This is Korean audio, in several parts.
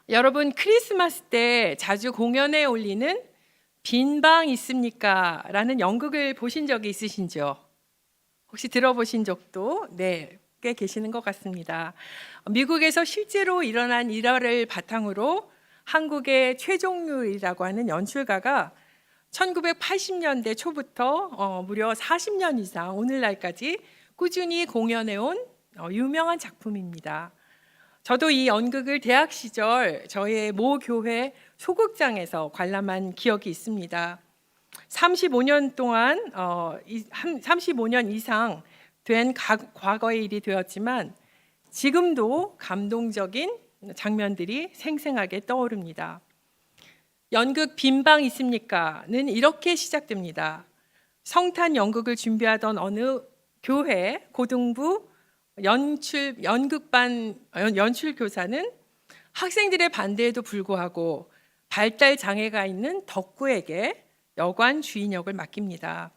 여러분, 크리스마스 때 자주 공연에 올리는 빈 방 있습니까? 라는 연극을 보신 적이 있으신지요? 혹시 들어보신 적도 꽤 계시는 것 같습니다. 미국에서 실제로 일어난 일화를 바탕으로 한국의 최종률이라고 하는 연출가가 1980년대 초부터 무려 40년 이상 오늘날까지 꾸준히 공연해온 유명한 작품입니다. 저도 이 연극을 대학 시절 저의 모 교회 소극장에서 관람한 기억이 있습니다. 35년 동안 35년 이상 된 과거의 일이 되었지만 지금도 감동적인 장면들이 생생하게 떠오릅니다. 연극 빈방 있습니까?는 이렇게 시작됩니다. 성탄 연극을 준비하던 어느 교회 고등부 연극반 연출 교사는 학생들의 반대에도 불구하고 발달 장애가 있는 덕구에게 여관 주인 역을 맡깁니다.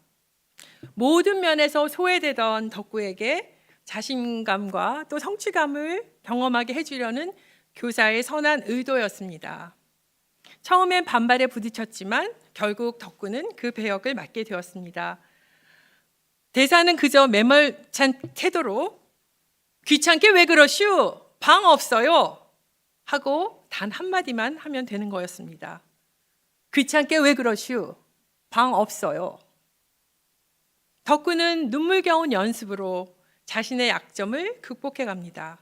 모든 면에서 소외되던 덕구에게 자신감과 또 성취감을 경험하게 해주려는 교사의 선한 의도였습니다. 처음엔 반발에 부딪혔지만 결국 덕구는 그 배역을 맡게 되었습니다. 대사는 그저 매몰찬 태도로 귀찮게 왜 그러슈? 방 없어요. 하고 단 한마디만 하면 되는 거였습니다. 귀찮게 왜 그러슈? 방 없어요. 덕구는 눈물겨운 연습으로 자신의 약점을 극복해 갑니다.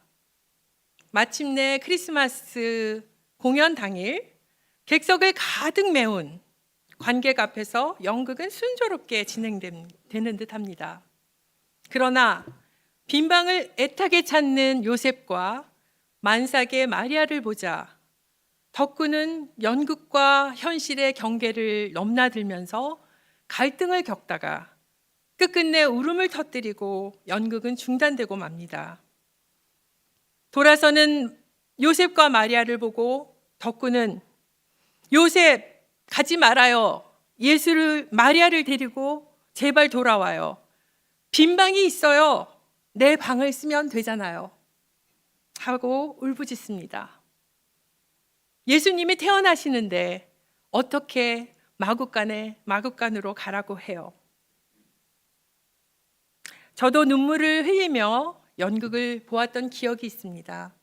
마침내 크리스마스 공연 당일 객석을 가득 메운 관객 앞에서 연극은 순조롭게 진행되는 듯합니다. 그러나 빈방을 애타게 찾는 요셉과 만삭의 마리아를 보자 덕구는 연극과 현실의 경계를 넘나들면서 갈등을 겪다가 끝끝내 울음을 터뜨리고 연극은 중단되고 맙니다. 돌아서는 요셉과 마리아를 보고 덕구는 요셉 가지 말아요. 마리아를 데리고 제발 돌아와요. 빈방이 있어요. 내 방을 쓰면 되잖아요. 하고 울부짖습니다. 예수님이 태어나시는데 어떻게 마구간으로 가라고 해요. 저도 눈물을 흘리며 연극을 보았던 기억이 있습니다.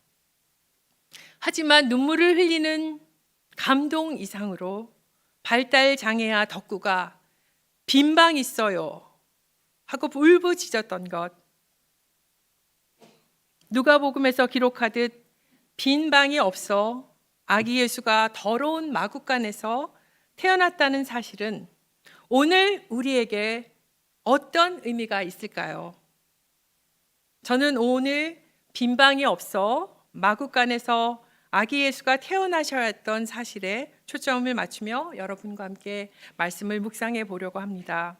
하지만 눈물을 흘리는 감동 이상으로 발달 장애아 덕구가 빈방 있어요 하고 울부짖었던 것, 누가복음에서 기록하듯 빈 방이 없어 아기 예수가 더러운 마구간에서 태어났다는 사실은 오늘 우리에게 어떤 의미가 있을까요? 저는 오늘 빈 방이 없어 마구간에서 아기 예수가 태어나셔야 했던 사실에 초점을 맞추며 여러분과 함께 말씀을 묵상해 보려고 합니다.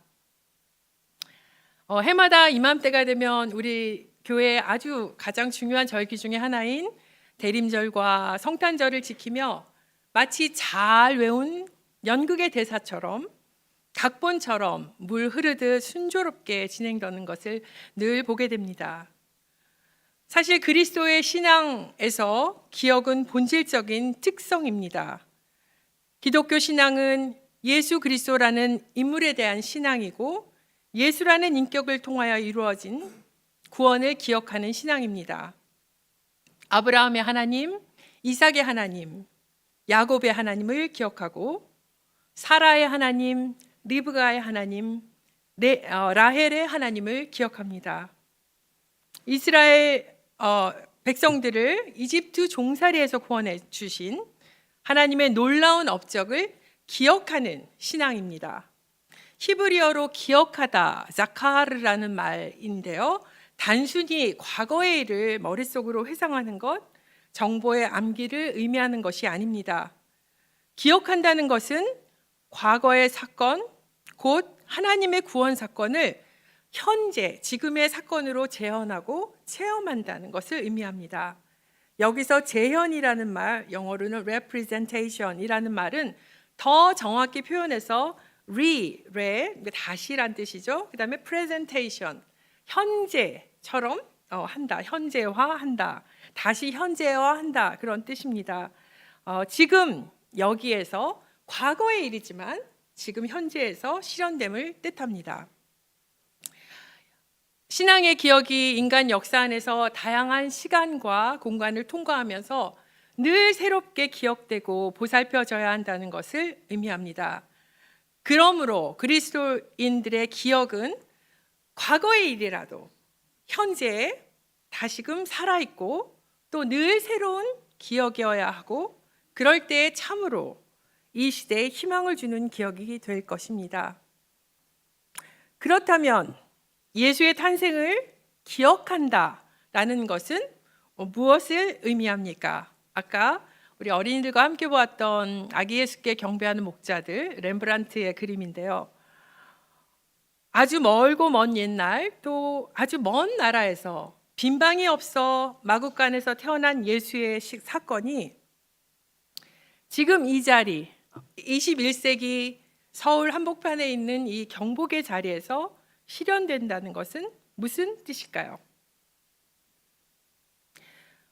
해마다 이맘때가 되면 우리 교회의 아주 가장 중요한 절기 중에 하나인 대림절과 성탄절을 지키며 마치 잘 외운 연극의 대사처럼 각본처럼 물 흐르듯 순조롭게 진행되는 것을 늘 보게 됩니다. 사실 그리스도의 신앙에서 기억은 본질적인 특성입니다. 기독교 신앙은 예수 그리스도라는 인물에 대한 신앙이고 예수라는 인격을 통하여 이루어진 구원을 기억하는 신앙입니다. 아브라함의 하나님, 이삭의 하나님, 야곱의 하나님을 기억하고 사라의 하나님, 리브가의 하나님, 라헬의 하나님을 기억합니다. 이스라엘 백성들을 이집트 종살이에서 구원해 주신 하나님의 놀라운 업적을 기억하는 신앙입니다. 히브리어로 기억하다, 자카르라는 말인데요. 단순히 과거의 일을 머릿속으로 회상하는 것, 정보의 암기를 의미하는 것이 아닙니다. 기억한다는 것은 과거의 사건, 곧 하나님의 구원 사건을 현재, 지금의 사건으로 재현하고 체험한다는 것을 의미합니다. 여기서 재현이라는 말, 영어로는 representation이라는 말은 더 정확히 표현해서 다시란 뜻이죠. 그 다음에 presentation, 현재처럼 한다, 현재화한다, 다시 현재화한다, 그런 뜻입니다. 지금 여기에서 과거의 일이지만 지금 현재에서 실현됨을 뜻합니다. 신앙의 기억이 인간 역사 안에서 다양한 시간과 공간을 통과하면서 늘 새롭게 기억되고 보살펴져야 한다는 것을 의미합니다. 그러므로 그리스도인들의 기억은 과거의 일이라도 현재에 다시금 살아있고 또 늘 새로운 기억이어야 하고, 그럴 때 참으로 이 시대에 희망을 주는 기억이 될 것입니다. 그렇다면 예수의 탄생을 기억한다라는 것은 무엇을 의미합니까? 아까 우리 어린이들과 함께 보았던 아기 예수께 경배하는 목자들, 렘브란트의 그림인데요. 아주 멀고 먼 옛날, 또 아주 먼 나라에서 빈방이 없어 마구간에서 태어난 예수의 사건이 지금 이 자리, 21세기 서울 한복판에 있는 이 경복의 자리에서 실현된다는 것은 무슨 뜻일까요?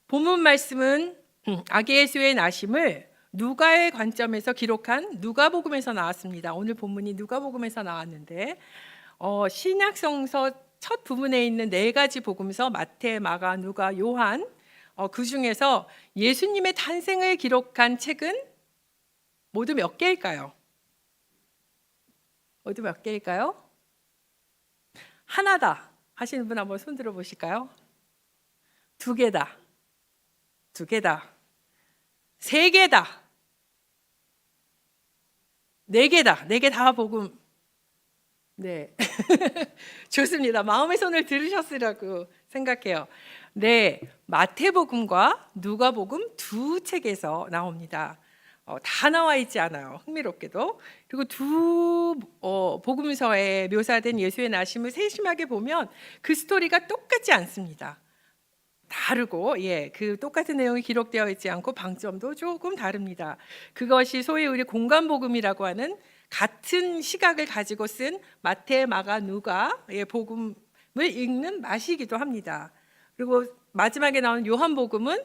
본문 말씀은 아기 예수의 나심을 누가의 관점에서 기록한 누가복음에서 나왔습니다. 오늘 본문이 누가복음에서 나왔는데 신약성서 첫 부분에 있는 네 가지 복음서 마태, 마가, 누가, 요한, 그 중에서 예수님의 탄생을 기록한 책은 모두 몇 개일까요? 모두 몇 개일까요? 하나다 하시는 분 한번 손 들어 보실까요? 두 개다. 두 개다. 세 개다. 네 개다. 네 개 다 복음. 네. 좋습니다. 마음의 손을 들으셨으라고 생각해요. 네. 마태복음과 누가복음 두 책에서 나옵니다. 다 나와 있지 않아요. 흥미롭게도. 그리고 두 복음서에 묘사된 예수의 나심을 세심하게 보면 그 스토리가 똑같지 않습니다. 다르고, 그 똑같은 내용이 기록되어 있지 않고 방점도 조금 다릅니다. 그것이 소위 우리 공간복음이라고 하는 같은 시각을 가지고 쓴 마태, 마가, 누가의 복음을 읽는 맛이기도 합니다. 그리고 마지막에 나오는 요한복음은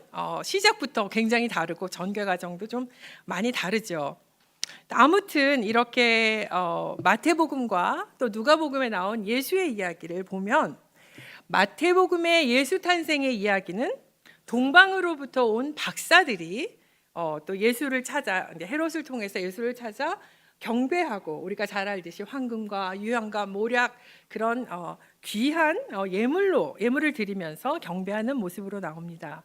시작부터 굉장히 다르고 전개 과정도 좀 많이 다르죠. 아무튼 이렇게 마태복음과 또 누가복음에 나온 예수의 이야기를 보면, 마태복음의 예수 탄생의 이야기는 동방으로부터 온 박사들이 또 예수를 찾아, 헤롯을 통해서 예수를 찾아 경배하고, 우리가 잘 알듯이 황금과 유향과 모략, 그런 귀한 예물을 드리면서 경배하는 모습으로 나옵니다.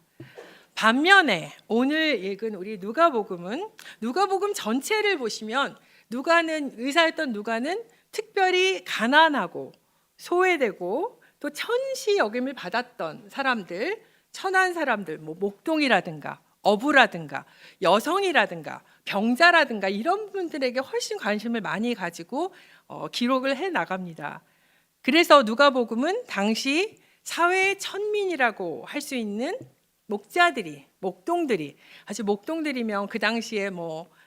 반면에 오늘 읽은 우리 누가복음은, 누가복음 전체를 보시면 의사였던 누가는 특별히 가난하고 소외되고 또 천시 여김을 받았던 사람들, 천한 사람들, 목동이라든가 어부라든가 여성이라든가 병자라든가 이런 분들에게 훨씬 관심을 많이 가지고 기록을 해 나갑니다. 그래서 누가복음은 당시 사회의 천민이라고 할 수 있는 목동들이, 아주 목동들이면 그 당시에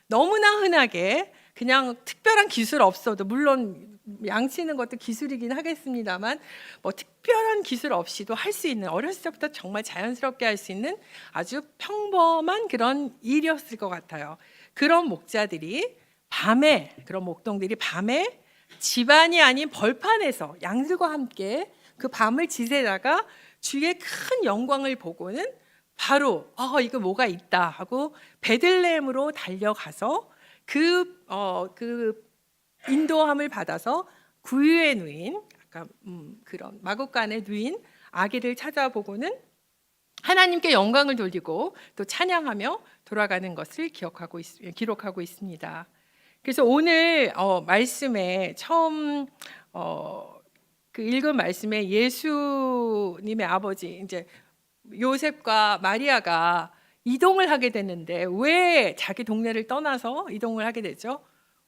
너무나 흔하게 그냥 특별한 기술 없어도, 물론 양치는 것도 기술이긴 하겠습니다만 특별한 기술 없이도 할 수 있는, 어렸을 때부터 정말 자연스럽게 할 수 있는 아주 평범한 그런 일이었을 것 같아요. 그런 목동들이 밤에 집안이 아닌 벌판에서 양들과 함께 그 밤을 지새다가 주의 큰 영광을 보고는 바로 이거 뭐가 있다 하고 베들레헴으로 달려가서 그 인도함을 받아서 구유에 누인, 그런 마구간에 누인 아기를 찾아보고는 하나님께 영광을 돌리고 또 찬양하며 돌아가는 것을 기록하고 있습니다. 그래서 오늘 말씀에 처음 그 읽은 말씀에 예수님의 아버지 이제 요셉과 마리아가 이동을 하게 됐는데, 왜 자기 동네를 떠나서 이동을 하게 되죠?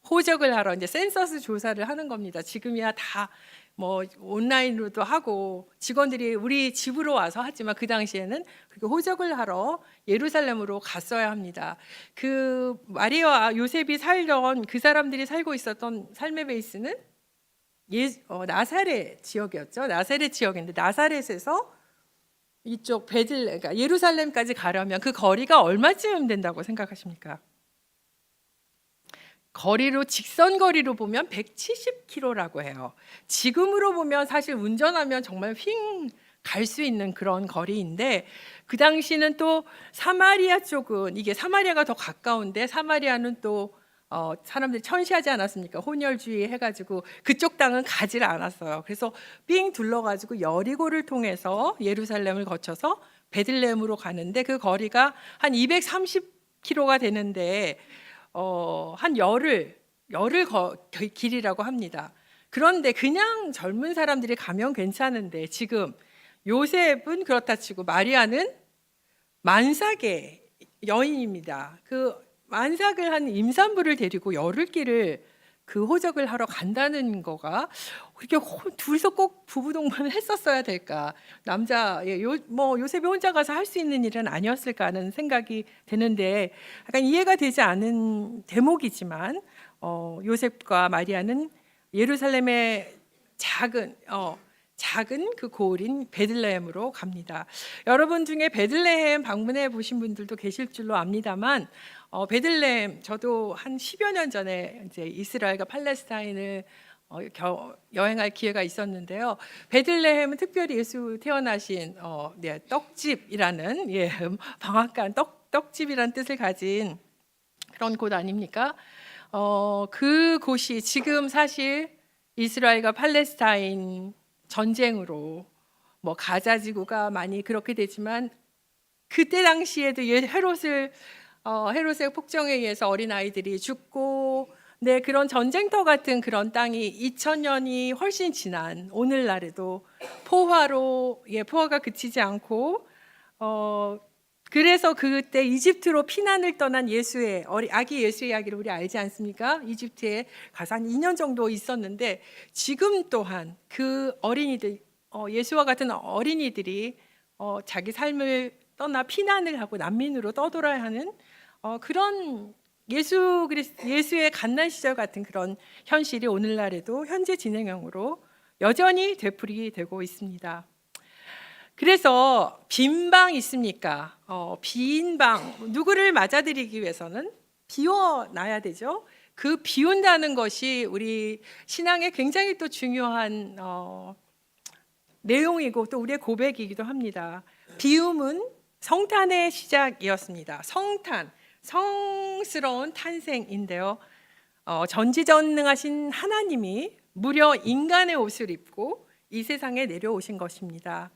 호적을 하러, 이제 센서스 조사를 하는 겁니다. 지금이야 다 온라인으로도 하고 직원들이 우리 집으로 와서 하지만 그 당시에는 그렇게 호적을 하러 예루살렘으로 갔어야 합니다. 그 마리아와 요셉이 살던, 그 사람들이 살고 있었던 삶의 베이스는 나사렛 지역이었죠. 나사렛 지역인데 나사렛에서 이쪽 그러니까 예루살렘까지 가려면 그 거리가 얼마쯤 된다고 생각하십니까? 거리로 직선 거리로 보면 170km라고 해요. 지금으로 보면 사실 운전하면 정말 휙 갈 수 있는 그런 거리인데, 그 당시는 또 사마리아 쪽은, 이게 사마리아가 더 가까운데 사마리아는 또 사람들이 천시하지 않았습니까? 혼혈주의 해가지고 그쪽 땅은 가지를 않았어요. 그래서 삥 둘러가지고 여리고를 통해서 예루살렘을 거쳐서 베들레헴으로 가는데, 그 거리가 한 230km가 되는데 한 열흘 길이라고 합니다. 그런데 그냥 젊은 사람들이 가면 괜찮은데, 지금 요셉은 그렇다 치고 마리아는 만삭의 여인입니다. 그 만삭을 한 임산부를 데리고 열흘길을 그 호적을 하러 간다는 거가 그렇게 둘이서 꼭 부부 동반을 했었어야 될까? 요셉이 혼자 가서 할 수 있는 일은 아니었을까 하는 생각이 드는데, 약간 이해가 되지 않은 대목이지만 요셉과 마리아는 예루살렘의 작은 그 고을인 베들레헴으로 갑니다. 여러분 중에 베들레헴 방문해 보신 분들도 계실 줄로 압니다만, 베들레헴, 저도 한 10여 년 전에 이제 이스라엘과 팔레스타인을 여행할 기회가 있었는데요. 베들레헴은 특별히 예수 태어나신 떡집이라는, 방앗간 떡집이라는 뜻을 가진 그런 곳 아닙니까? 그 곳이 지금 사실 이스라엘과 팔레스타인 전쟁으로 가자 지구가 많이 그렇게 되지만, 그때 당시에도 헤롯의 폭정에 의해서 어린 아이들이 죽고, 그런 전쟁터 같은 그런 땅이 2000년이 훨씬 지난 오늘날에도 포화가 그치지 않고, 그래서 그때 이집트로 피난을 떠난 아기 예수의 이야기를 우리 알지 않습니까? 이집트에 가서 한 2년 정도 있었는데, 지금 또한 그 어린이들, 예수와 같은 어린이들이 자기 삶을 떠나 피난을 하고 난민으로 떠돌아야 하는 그런 예수의 갓난 시절 같은 그런 현실이 오늘날에도 현재 진행형으로 여전히 되풀이되고 있습니다. 그래서 빈 방 있습니까? 빈 방, 누구를 맞아들이기 위해서는 비워놔야 되죠. 그 비운다는 것이 우리 신앙에 굉장히 또 중요한 내용이고 또 우리의 고백이기도 합니다. 비움은 성탄의 시작이었습니다. 성스러운 탄생인데요. 전지전능하신 하나님이 무려 인간의 옷을 입고 이 세상에 내려오신 것입니다.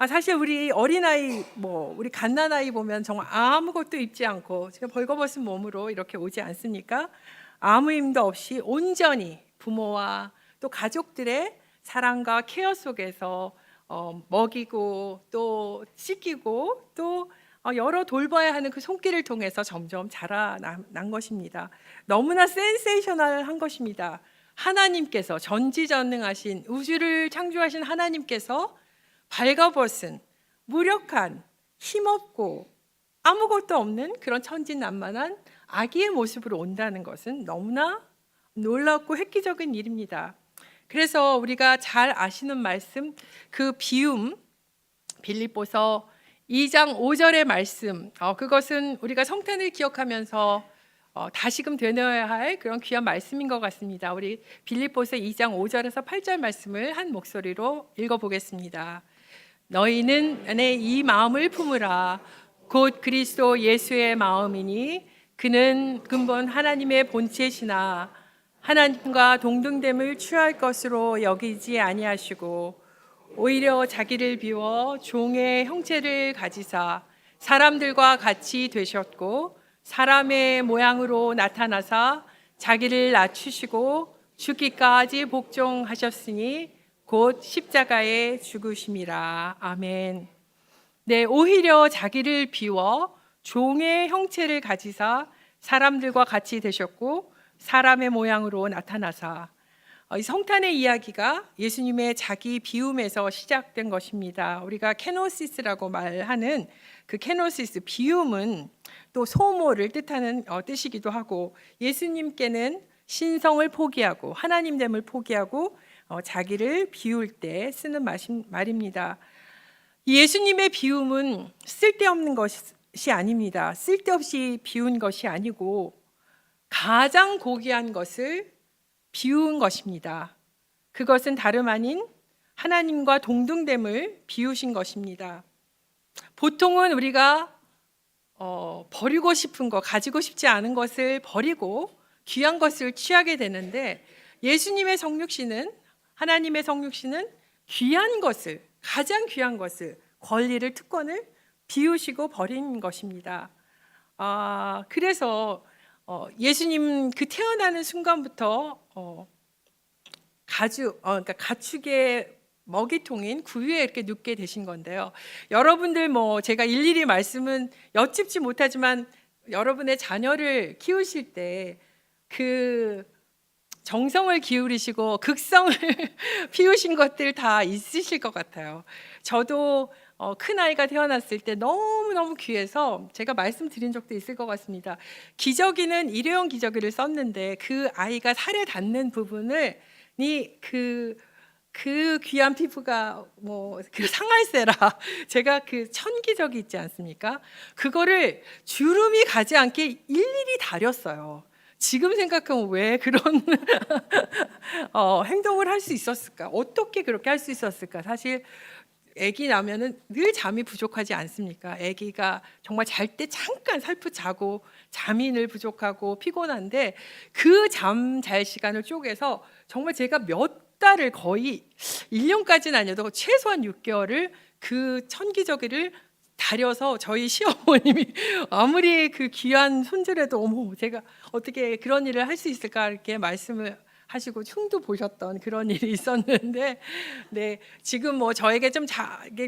사실 우리 어린아이, 우리 갓난아이 보면 정말 아무것도 입지 않고 지금 벌거벗은 몸으로 이렇게 오지 않습니까? 아무 힘도 없이 온전히 부모와 또 가족들의 사랑과 케어 속에서 먹이고 또 씻기고 또 여러 돌봐야 하는 그 손길을 통해서 점점 자라난 것입니다. 너무나 센세이셔널한 것입니다. 하나님께서, 전지전능하신 우주를 창조하신 하나님께서 발가벗은 무력한, 힘없고 아무것도 없는 그런 천진난만한 아기의 모습으로 온다는 것은 너무나 놀랍고 획기적인 일입니다. 그래서 우리가 잘 아시는 말씀, 그 비움, 빌립보서 2장 5절의 말씀, 그것은 우리가 성탄을 기억하면서 다시금 되뇌어야 할 그런 귀한 말씀인 것 같습니다. 우리 빌립보서 2장 5절에서 8절 말씀을 한 목소리로 읽어보겠습니다. 너희는 내 이 마음을 품으라. 곧 그리스도 예수의 마음이니 그는 근본 하나님의 본체시나 하나님과 동등됨을 취할 것으로 여기지 아니하시고 오히려 자기를 비워 종의 형체를 가지사 사람들과 같이 되셨고 사람의 모양으로 나타나사 자기를 낮추시고 죽기까지 복종하셨으니 곧 십자가에 죽으심이라. 아멘. 오히려 자기를 비워 종의 형체를 가지사 사람들과 같이 되셨고 사람의 모양으로 나타나사. 이 성탄의 이야기가 예수님의 자기 비움에서 시작된 것입니다. 우리가 케노시스라고 말하는 그 케노시스, 비움은 또 소모를 뜻하는 뜻이기도 하고, 예수님께는 신성을 포기하고 하나님됨을 포기하고 자기를 비울 때 쓰는 말입니다. 이 예수님의 비움은 쓸데없는 것이 아닙니다. 쓸데없이 비운 것이 아니고 가장 고귀한 것을 비운 것입니다. 그것은 다름 아닌 하나님과 동등됨을 비우신 것입니다. 보통은 우리가 버리고 싶은 것, 가지고 싶지 않은 것을 버리고 귀한 것을 취하게 되는데, 예수님의 성육신은, 하나님의 성육신은 귀한 것을, 가장 귀한 것을, 권리를, 특권을 비우시고 버린 것입니다. 그래서 예수님 그 태어나는 순간부터 그러니까 가축의 먹이통인 구유에 이렇게 눕게 되신 건데요. 여러분들 제가 일일이 말씀은 여쭙지 못하지만 여러분의 자녀를 키우실 때 그 정성을 기울이시고 극성을 피우신 것들 다 있으실 것 같아요. 저도 큰 아이가 태어났을 때 너무너무 귀해서 제가 말씀드린 적도 있을 것 같습니다. 기저귀는 일회용 기저귀를 썼는데 그 아이가 살에 닿는 부분을 그 귀한 피부가 그 상할세라 제가 그 천기저귀 있지 않습니까? 그거를 주름이 가지 않게 일일이 다렸어요. 지금 생각하면 왜 그런 행동을 할 수 있었을까? 어떻게 그렇게 할 수 있었을까? 사실 아기 나면은 늘 잠이 부족하지 않습니까? 아기가 정말 잘 때 잠깐 살풋 자고 잠이 늘 부족하고 피곤한데 그 잠 잘 시간을 쪼개서 정말 제가 몇 달을, 거의 1년까지는 아니어도 최소한 6개월을 그 천기저귀를 다려서 저희 시어머님이 아무리 그 귀한 손주라도 어머 제가 어떻게 그런 일을 할 수 있을까 이렇게 말씀을 하시고 흉도 보셨던 그런 일이 있었는데, 네, 지금 저에게 좀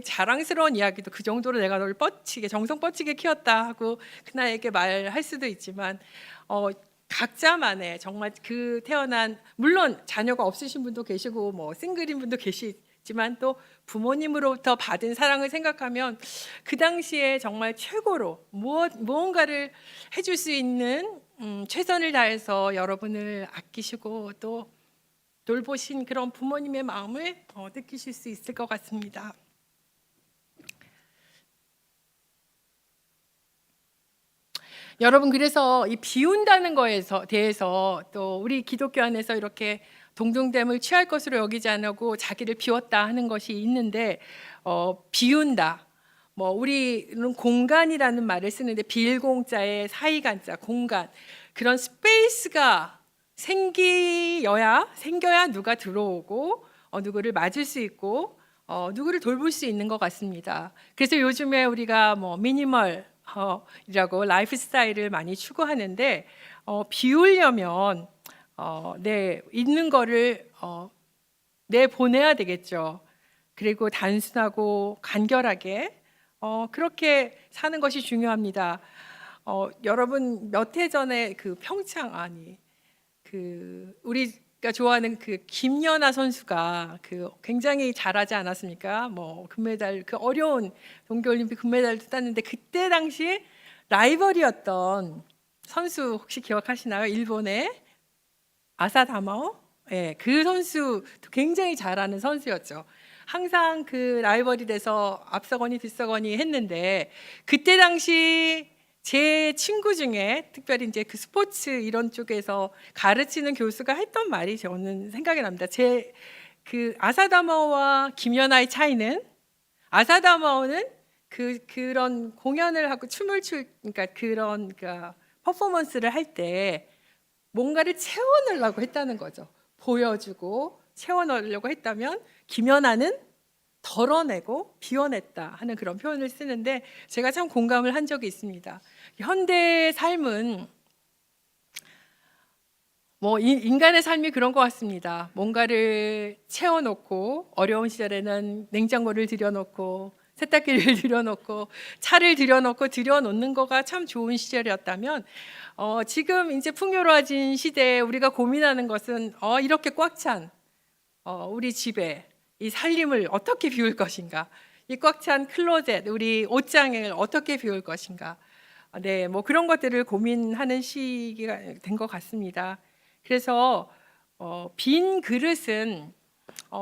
자랑스러운 이야기도, 그 정도로 내가 널 뻗치게 정성 뻗치게 키웠다 하고 그나에게 말할 수도 있지만 각자만의 정말 그 태어난, 물론 자녀가 없으신 분도 계시고 싱글인 분도 계시지만 또 부모님으로부터 받은 사랑을 생각하면 그 당시에 정말 최고로 무언가를 해줄 수 있는 최선을 다해서 여러분을 아끼시고 또 돌보신 그런 부모님의 마음을 느끼실 수 있을 것 같습니다. 여러분, 그래서 이 비운다는 거에 대해서 또 우리 기독교 안에서 이렇게 동등됨을 취할 것으로 여기지 않고 자기를 비웠다 하는 것이 있는데, 비운다, 우리는 공간이라는 말을 쓰는데 빌공자에 사이간자, 공간, 그런 스페이스가 생겨야 누가 들어오고 누구를 맞을 수 있고 누구를 돌볼 수 있는 것 같습니다. 그래서 요즘에 우리가 미니멀 이라고 라이프 스타일을 많이 추구하는데, 비우려면 있는 거를 내보내야 되겠죠. 그리고 단순하고 간결하게 그렇게 사는 것이 중요합니다. 여러분, 몇 해 전에 그 평창, 우리가 좋아하는 그 김연아 선수가 굉장히 잘하지 않았습니까? 금메달, 그 어려운 동계올림픽 금메달도 땄는데, 그때 당시 라이벌이었던 선수 혹시 기억하시나요? 일본의 아사다마오? 예, 그 선수 굉장히 잘하는 선수였죠. 항상 그 라이벌이 돼서 앞서거니 뒤서거니 했는데, 그때 당시 제 친구 중에 특별히 이제 그 스포츠 이런 쪽에서 가르치는 교수가 했던 말이 저는 생각이 납니다. 그 아사다마오와 김연아의 차이는, 아사다마오는 그런 공연을 하고 그러니까 그런 퍼포먼스를 할 때 뭔가를 채워넣으려고 했다는 거죠. 보여주고 채워넣으려고 했다면, 김연아는 덜어내고 비워냈다 하는 그런 표현을 쓰는데 제가 참 공감을 한 적이 있습니다. 현대의 삶은 인간의 삶이 그런 것 같습니다. 뭔가를 채워놓고, 어려운 시절에는 냉장고를 들여놓고 세탁기를 들여놓고 차를 들여놓는 거가 참 좋은 시절이었다면, 지금 이제 풍요로워진 시대에 우리가 고민하는 것은 이렇게 꽉 찬 우리 집에 이 살림을 어떻게 비울 것인가, 이 꽉 찬 클로젯, 우리 옷장을 어떻게 비울 것인가, 네, 그런 것들을 고민하는 시기가 된 것 같습니다. 그래서 빈 그릇은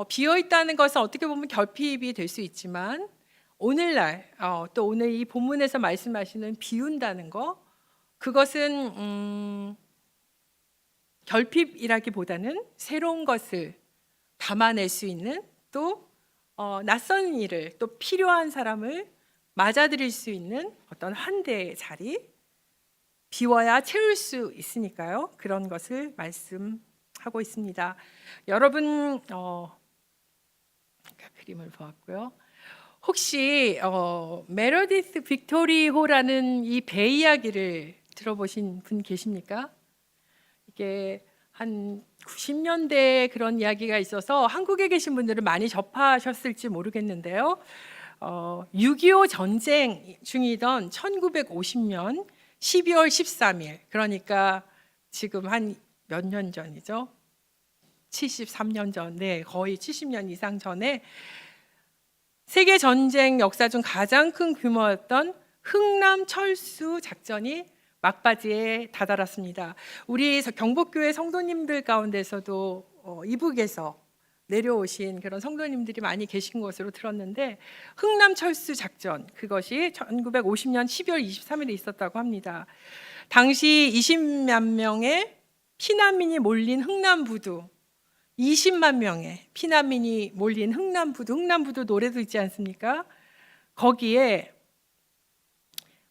비어 있다는 것은 어떻게 보면 결핍이 될 수 있지만, 오늘날 또 오늘 이 본문에서 말씀하시는 비운다는 거, 그것은 결핍이라기보다는 새로운 것을 담아낼 수 있는, 또 낯선 일을, 또 필요한 사람을 맞아들일 수 있는 어떤 환대의 자리, 비워야 채울 수 있으니까요. 그런 것을 말씀하고 있습니다. 여러분 그림을 보았고요. 혹시 메러디스 빅토리호라는 이 배 이야기를 들어보신 분 계십니까? 이게 한 90년대에 그런 이야기가 있어서 한국에 계신 분들은 많이 접하셨을지 모르겠는데요. 6.25 전쟁 중이던 1950년 12월 13일, 그러니까 지금 한 몇 년 전이죠? 73년 전, 네, 거의 70년 이상 전에 세계 전쟁 역사 중 가장 큰 규모였던 흥남 철수 작전이 막바지에 다다랐습니다. 우리 경복교회 성도님들 가운데서도 이북에서 내려오신 그런 성도님들이 많이 계신 것으로 들었는데, 흥남 철수 작전, 그것이 1950년 12월 23일에 있었다고 합니다. 당시 20만 명의 피난민이 몰린 흥남부두, 20만 명의 피난민이 몰린 흥남부두 노래도 있지 않습니까? 거기에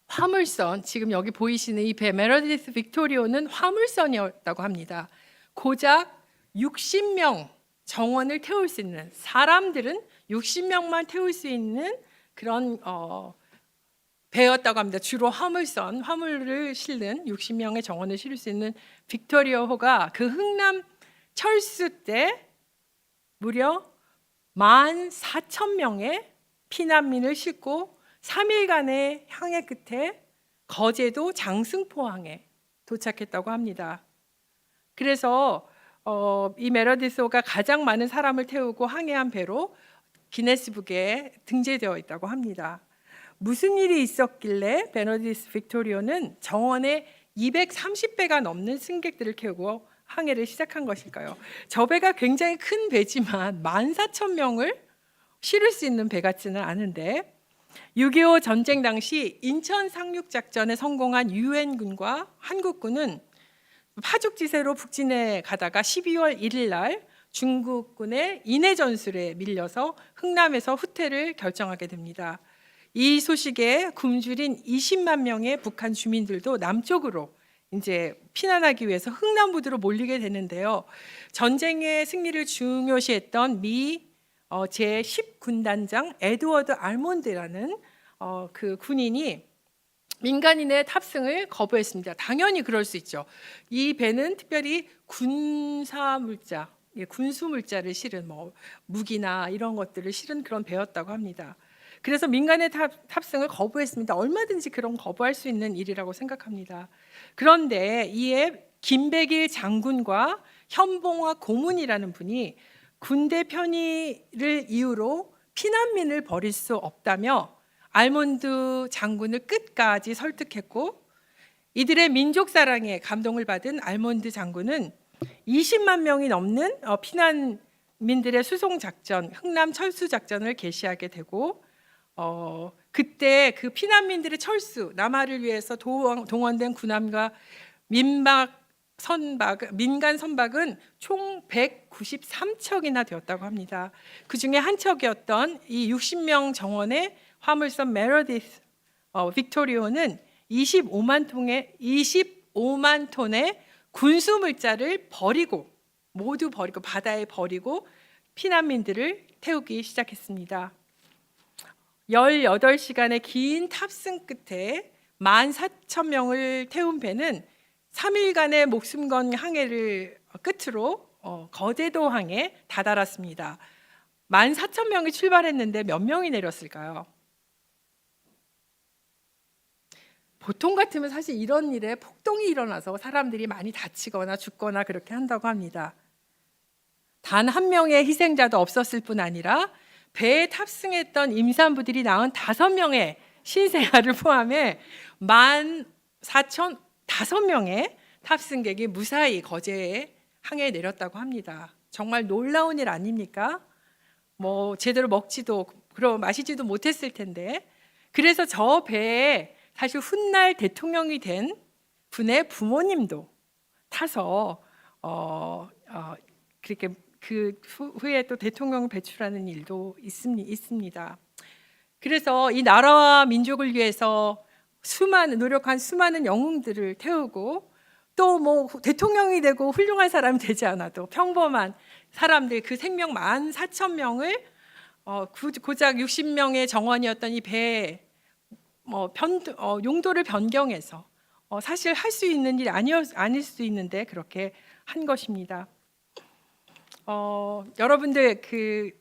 화물선, 지금 여기 보이시는 이 배 메러디스 빅토리오는 화물선이었다고 합니다. 고작 60명 정원을 태울 수 있는, 사람들은 60명만 태울 수 있는 그런 배였다고 합니다. 주로 화물선, 화물을 실는 60명의 정원을 실을 수 있는 빅토리오호가 그 흥남 철수 때 무려 14,000명의 피난민을 싣고 3일간의 항해 끝에 거제도 장승포항에 도착했다고 합니다. 그래서 이 메러디스호가 가장 많은 사람을 태우고 항해한 배로 기네스북에 등재되어 있다고 합니다. 무슨 일이 있었길래 메러디스 빅토리오는 정원에 230배가 넘는 승객들을 태우고 항해를 시작한 것일까요? 저 배가 굉장히 큰 배지만 14,000명을 실을 수 있는 배 같지는 않은데, 6.25 전쟁 당시 인천 상륙 작전에 성공한 유엔군과 한국군은 파죽지세로 북진해 가다가 12월 1일 날 중국군의 인해 전술에 밀려서 흥남에서 후퇴를 결정하게 됩니다. 이 소식에 굶주린 20만 명의 북한 주민들도 남쪽으로 이제 피난하기 위해서 흥남부두로 몰리게 되는데요. 전쟁의 승리를 중요시했던 미 제10군단장 에드워드 알몬드라는 그 군인이 민간인의 탑승을 거부했습니다. 당연히 그럴 수 있죠. 이 배는 특별히 군사물자, 군수물자를 실은 무기나 이런 것들을 실은 그런 배였다고 합니다. 그래서 민간의 탑승을 거부했습니다. 얼마든지 그런 거부할 수 있는 일이라고 생각합니다. 그런데 이에 김백일 장군과 현봉화 고문이라는 분이 군대 편의를 이유로 피난민을 버릴 수 없다며 알몬드 장군을 끝까지 설득했고, 이들의 민족 사랑에 감동을 받은 알몬드 장군은 20만 명이 넘는 피난민들의 수송 작전, 흥남 철수 작전을 개시하게 되고, 그때 그 피난민들의 철수, 남하를 위해서 동원된 군함과 민간 선박은 총 193척이나 되었다고 합니다. 그 중에 한 척이었던 이 60명 정원의 화물선 메러디스 빅토리오는 25만 톤의 군수 물자를 모두 버리고 바다에 버리고 피난민들을 태우기 시작했습니다. 18시간의 긴 탑승 끝에 14,000명을 태운 배는 3일간의 목숨 건 항해를 끝으로 거제도 항에 다다랐습니다. 14,000명이 출발했는데 몇 명이 내렸을까요? 보통 같으면 사실 이런 일에 폭동이 일어나서 사람들이 많이 다치거나 죽거나 그렇게 한다고 합니다. 단 한 명의 희생자도 없었을 뿐 아니라 배에 탑승했던 임산부들이 낳은 5명의 신생아를 포함해 14,005명의 탑승객이 무사히 거제에 항해에 내렸다고 합니다. 정말 놀라운 일 아닙니까? 제대로 먹지도 그럼 마시지도 못했을 텐데. 그래서 저 배에 사실 훗날 대통령이 된 분의 부모님도 타서 그렇게 그 후에 또 대통령 배출하는 일도 있습니다. 그래서 이 나라와 민족을 위해서 노력한 수많은 영웅들을 태우고 또 뭐 대통령이 되고 훌륭한 사람이 되지 않아도 평범한 사람들 그 생명 14,000명을 고작 60명의 정원이었던 이 배에 용도를 변경해서 사실 할 수 있는 일이 아닐 수 있는데 그렇게 한 것입니다. 여러분들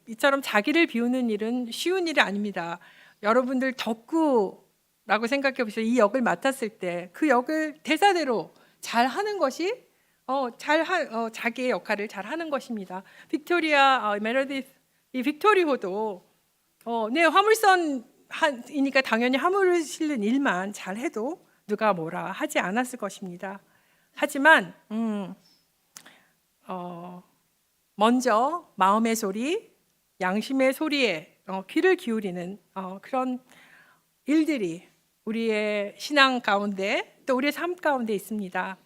이처럼 자기를 비우는 일은 쉬운 일이 아닙니다. 여러분들 덕구라고 생각해 보세요. 이 역을 맡았을 때 그 역을 대사대로 잘 하는 것이 자기의 역할을 잘 하는 것입니다. 빅토리아 메르디스 이 빅토리호도 화물선이니까 당연히 화물을 실는 일만 잘 해도 누가 뭐라 하지 않았을 것입니다. 하지만 먼저 마음의 소리, 양심의 소리에 귀를 기울이는 그런 일들이 우리의 신앙 가운데 또 우리의 삶 가운데 있습니다.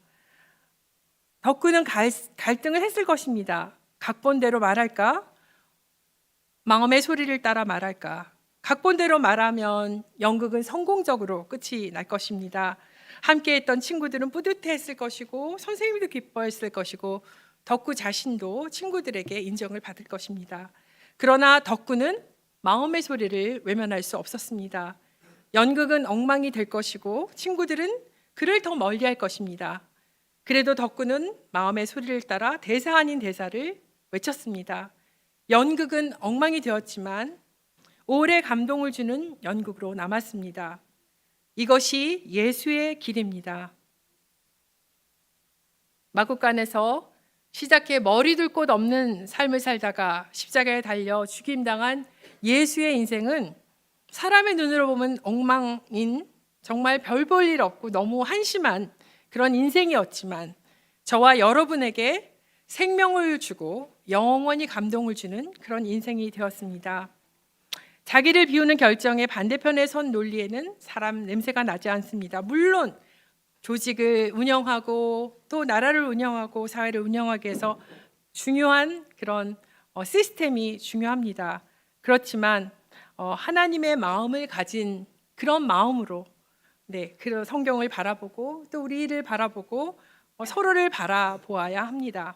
덕구는 갈등을 했을 것입니다. 각본대로 말할까? 마음의 소리를 따라 말할까? 각본대로 말하면 연극은 성공적으로 끝이 날 것입니다. 함께했던 친구들은 뿌듯해했을 것이고 선생님도 기뻐했을 것이고 덕구 자신도 친구들에게 인정을 받을 것입니다. 그러나 덕구는 마음의 소리를 외면할 수 없었습니다. 연극은 엉망이 될 것이고 친구들은 그를 더 멀리할 것입니다. 그래도 덕구는 마음의 소리를 따라 대사 아닌 대사를 외쳤습니다. 연극은 엉망이 되었지만 오래 감동을 주는 연극으로 남았습니다. 이것이 예수의 길입니다. 마국간에서 시작해 머리 둘 곳 없는 삶을 살다가 십자가에 달려 죽임당한 예수의 인생은 사람의 눈으로 보면 엉망인 정말 별 볼 일 없고 너무 한심한 그런 인생이었지만 저와 여러분에게 생명을 주고 영원히 감동을 주는 그런 인생이 되었습니다. 자기를 비우는 결정의 반대편에 선 논리에는 사람 냄새가 나지 않습니다. 물론 조직을 운영하고 또 나라를 운영하고 사회를 운영하기 위해서 중요한 그런 시스템이 중요합니다. 그렇지만 하나님의 마음을 가진 그런 마음으로 그 성경을 바라보고 또 우리를 바라보고 서로를 바라보아야 합니다.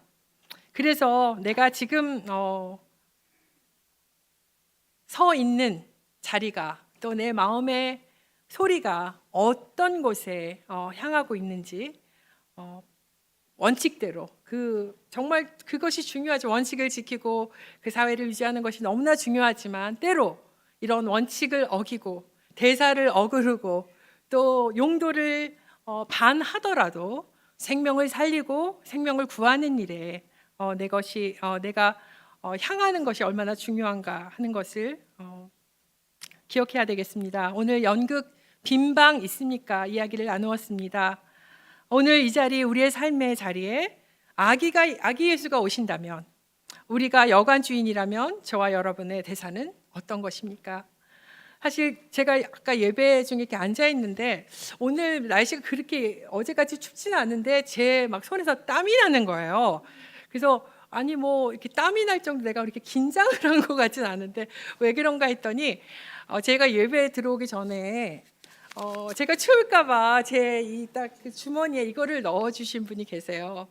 그래서 내가 지금 서 있는 자리가 또 내 마음의 소리가 어떤 곳에 향하고 있는지 원칙대로 정말 그것이 중요하죠. 원칙을 지키고 그 사회를 유지하는 것이 너무나 중요하지만 때로 이런 원칙을 어기고 대사를 어그르고 또 용도를 반하더라도 생명을 살리고 생명을 구하는 일에 내가 향하는 것이 얼마나 중요한가 하는 것을 기억해야 되겠습니다. 오늘 연극 빈방 있습니까? 이야기를 나누었습니다. 오늘 이 자리 우리의 삶의 자리에 아기 예수가 오신다면 우리가 여관 주인이라면 저와 여러분의 대사는 어떤 것입니까? 사실 제가 아까 예배 중에 이렇게 앉아 있는데 오늘 날씨가 그렇게 어제같이 춥지는 않은데 제 막 손에서 땀이 나는 거예요. 그래서 아니 뭐 이렇게 땀이 날 정도 내가 이렇게 긴장을 한 것 같진 않은데 왜 그런가 했더니 제가 예배에 들어오기 전에 제가 추울까봐 제 이 딱 주머니에 이거를 넣어주신 분이 계세요.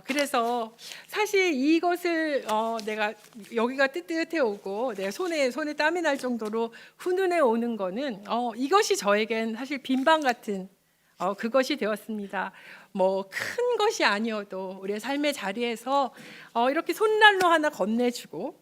그래서 사실 이것을 내가 여기가 뜨뜻해 오고 내 손에 땀이 날 정도로 훈훈해 오는 거는 이것이 저에겐 사실 빈방 같은 그것이 되었습니다. 뭐 큰 것이 아니어도 우리의 삶의 자리에서 이렇게 손난로 하나 건네주고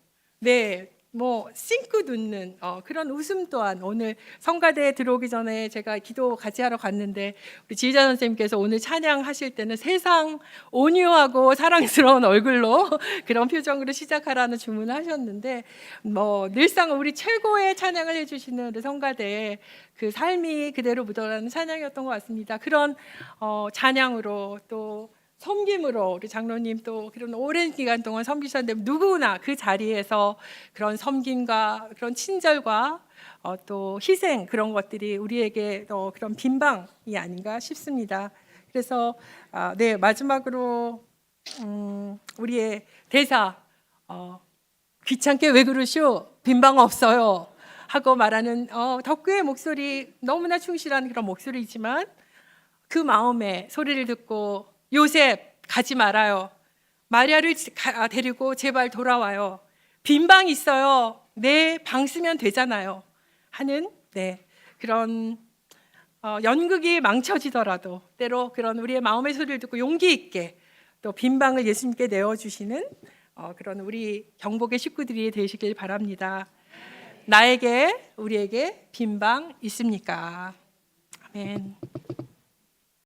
뭐 싱크 눕는 그런 웃음 또한 오늘 성가대에 들어오기 전에 제가 기도 같이 하러 갔는데 우리 지휘자 선생님께서 오늘 찬양하실 때는 세상 온유하고 사랑스러운 얼굴로 그런 표정으로 시작하라는 주문을 하셨는데 뭐 늘상 우리 최고의 찬양을 해주시는 우리 성가대에 그 삶이 그대로 묻어나는 찬양이었던 것 같습니다. 그런 찬양으로 또 섬김으로 우리 장로님 또 그런 오랜 기간 동안 섬기셨는데 누구나 그 자리에서 그런 섬김과 그런 친절과 또 희생 그런 것들이 우리에게 그런 빈방이 아닌가 싶습니다. 그래서 네, 마지막으로 우리의 대사 귀찮게 왜 그러시오? 빈방 없어요. 하고 말하는 덕구의 목소리 너무나 충실한 그런 목소리이지만 그 마음의 소리를 듣고 요셉 가지 말아요. 마리아를 데리고 제발 돌아와요. 빈방 있어요. 내 방 쓰면 되잖아요. 하는 네, 그런 연극이 망쳐지더라도 때로 그런 우리의 마음의 소리를 듣고 용기 있게 또 빈방을 예수님께 내어주시는 그런 우리 경복의 식구들이 되시길 바랍니다. 나에게 우리에게 빈방 있습니까? 아멘.